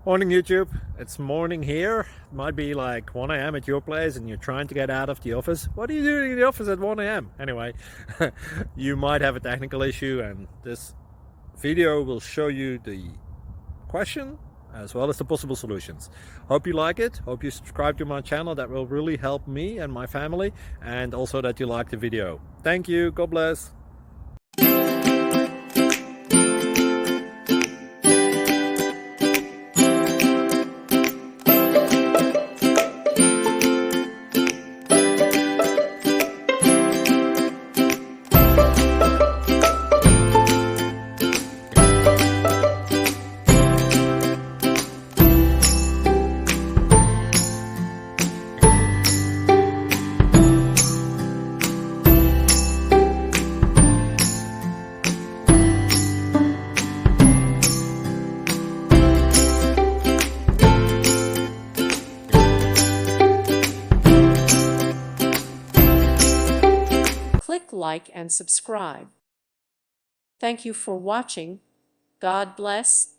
Morning YouTube, it's morning here. It might be like 1 a.m. at your place and you're trying to get out of the office. What are you doing in the office at 1 a.m.? Anyway, you might have a technical issue and this video will show you the question as well as the possible solutions. Hope you like it, hope you subscribe to my channel. That will really help me and my family, and also that you like the video. Thank you, God bless. Click like and subscribe. Thank you for watching. God bless.